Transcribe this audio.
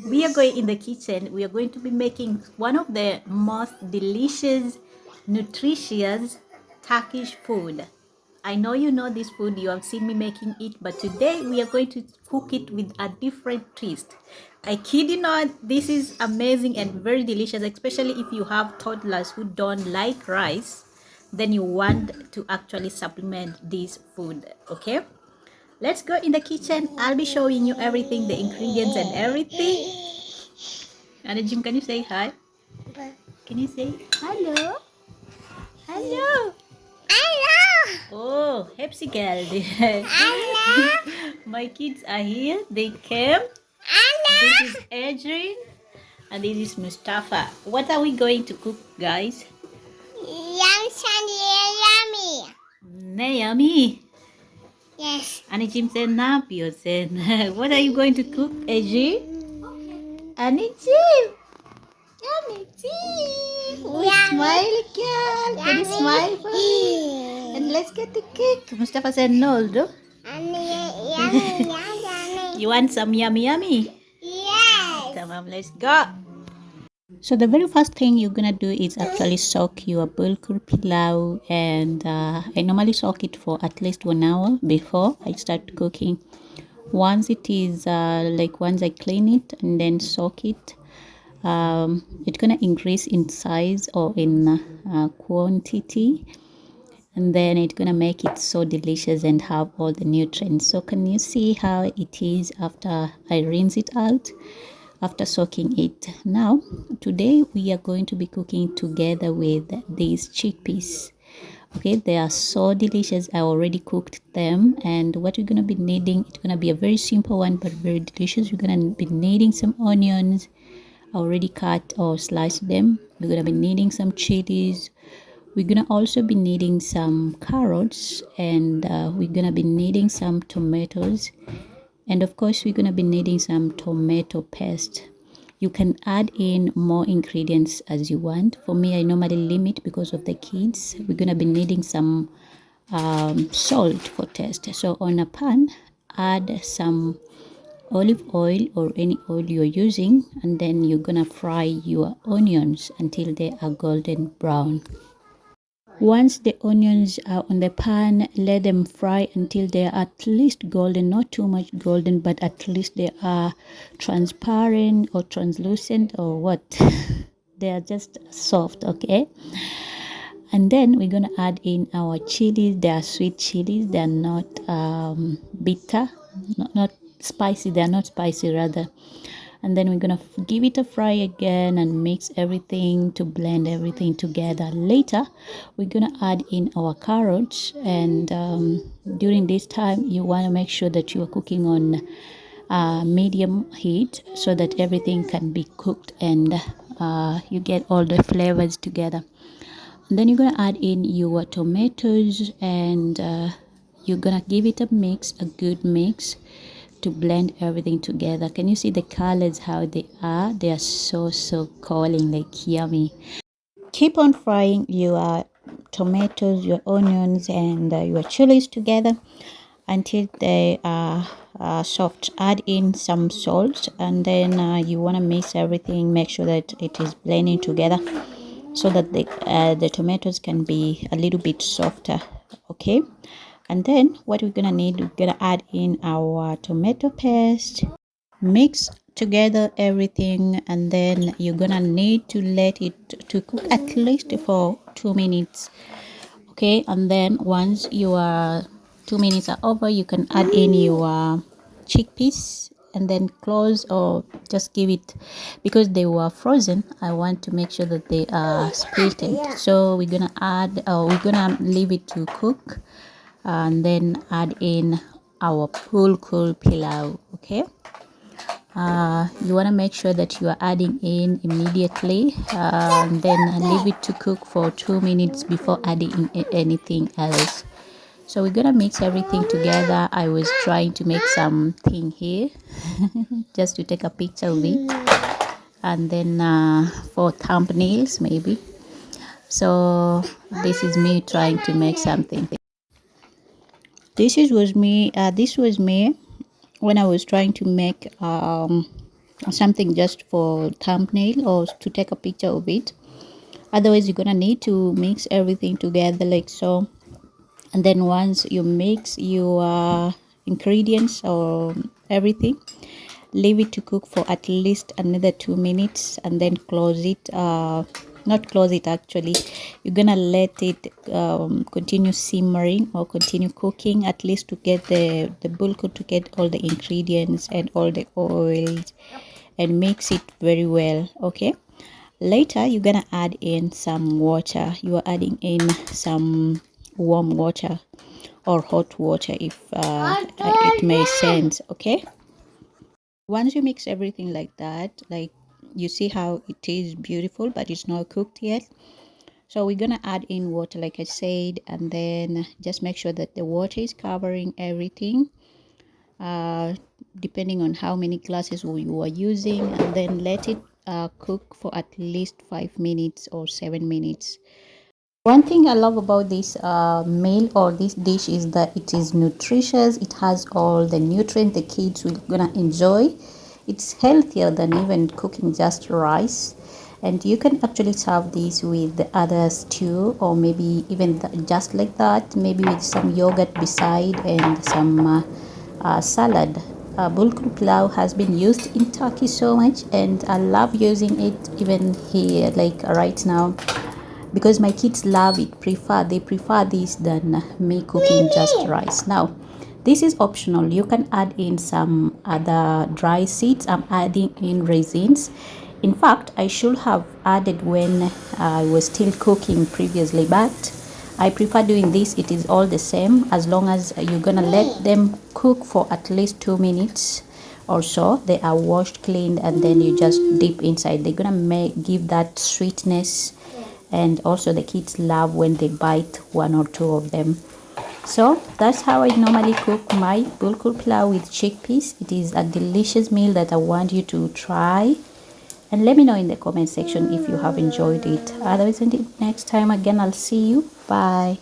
we are going in the kitchen. We are going to be making one of the most delicious, nutritious Turkish food. I know you know this food, you have seen me making it, but today we are going to cook it with a different twist. I kid you not, this is amazing and very delicious, especially if you have toddlers who don't like rice, then you want to actually supplement this food, okay? Let's go in the kitchen. I'll be showing you everything, the ingredients and everything. And Jim, can you say hi? Can you say hello? Hello. Hello. Oh, Hepsi girl. Hello. My kids are here. They came. Hello. This is Adrian and this is Mustafa. What are we going to cook, guys? Yummy. Yummy. Yes. And Jim said Napio said, what are you going to cook, Adrian? Annie Jim. Yummy tea. Oh, smile, girl. Can you smile for me? And let's get the cake. Mustafa said no, though. You want some yummy yummy? Yes. Come on, let's go. So the very first thing you're gonna do is actually soak your bulgur pilau, and I normally soak it for at least 1 hour before I start cooking. Once it is once I clean it and then soak it, it's gonna increase in size or in quantity, and then it's gonna make it so delicious and have all the nutrients. So can you see how it is after I rinse it out after soaking it? Now today we are going to be cooking together with these chickpeas. Okay, they are so delicious. I already cooked them, and what you're gonna be needing, it's gonna be a very simple one but very delicious. You're gonna be needing some onions, already cut or sliced them. We're gonna be needing some chilies. We're gonna also be needing some carrots, and we're gonna be needing some tomatoes, and of course we're gonna be needing some tomato paste. You can add in more ingredients as you want. For me, I normally limit because of the kids. We're gonna be needing some salt for taste. So on a pan, add some olive oil or any oil you're using, and then you're gonna fry your onions until they are golden brown. Once the onions are on the pan, let them fry until they are at least golden, not too much golden, but at least they are transparent or translucent or what. They are just soft, okay? And then we're gonna add in our chilies. They are sweet chilies. They are not bitter, not spicy. They are not spicy rather. And then we're gonna give it a fry again and mix everything to blend everything together. Later we're gonna add in our carrots, and during this time you want to make sure that you are cooking on medium heat so that everything can be cooked and you get all the flavors together. And then you're gonna add in your tomatoes, and you're gonna give it a mix, a good mix, to blend everything together. Can you see the colors, how they are? They are so calling, like yummy. Keep on frying your tomatoes, your onions, and your chilies together until they are soft. Add in some salt, and then you want to mix everything. Make sure that it is blending together so that the tomatoes can be a little bit softer, okay? And then what we're gonna need, we're gonna add in our tomato paste, mix together everything, and then you're gonna need to let it to cook at least for 2 minutes, okay? And then once your 2 minutes are over, you can add in your chickpeas and then close, or just give it, because they were frozen, I want to make sure that they are split. So we're gonna add, we're gonna leave it to cook, and then add in our bulgur pilau, okay? You want to make sure that you are adding in immediately, and then leave it to cook for 2 minutes before adding in anything else. So we're gonna mix everything together. I was trying to make something here just to take a picture of it, and then for thumbnails maybe. So this is me trying to make something. This was me when I was trying to make something just for thumbnail or to take a picture of it. Otherwise you're gonna need to mix everything together like so. And then once you mix your ingredients or everything, leave it to cook for at least another 2 minutes and then close it. Not close it actually, you're gonna let it continue simmering or continue cooking, at least to get the bulgur, to get all the ingredients and all the oils, and mix it very well. Okay, later you're gonna add in some water. You are adding in some warm water or hot water, if it makes sense. Okay, once you mix everything like that, like you see how it is beautiful but it's not cooked yet. So we're gonna add in water like I said, and then just make sure that the water is covering everything, uh, depending on how many glasses you are using, and then let it cook for at least 5 minutes or 7 minutes. One thing I love about this meal or this dish is that it is nutritious. It has all the nutrients the kids will gonna enjoy. It's healthier than even cooking just rice. And you can actually serve this with the other stew, or maybe even just like that, maybe with some yogurt beside and some salad. Bulgur pilau has been used in Turkey so much, and I love using it even here, like right now, because my kids love it. They prefer this than me cooking just rice. Now this is optional, you can add in some other dry seeds. I'm adding in raisins. In fact, I should have added when I was still cooking previously, but I prefer doing this. It is all the same, as long as you're gonna let them cook for at least 2 minutes or so. They are washed, cleaned, and then you just dip inside. They're gonna give that sweetness, and also the kids love when they bite one or two of them. So that's how I normally cook my bulgur pilau with chickpeas. It is a delicious meal that I want you to try, and let me know in the comment section if you have enjoyed it. Otherwise, until next time again, I'll see you. Bye.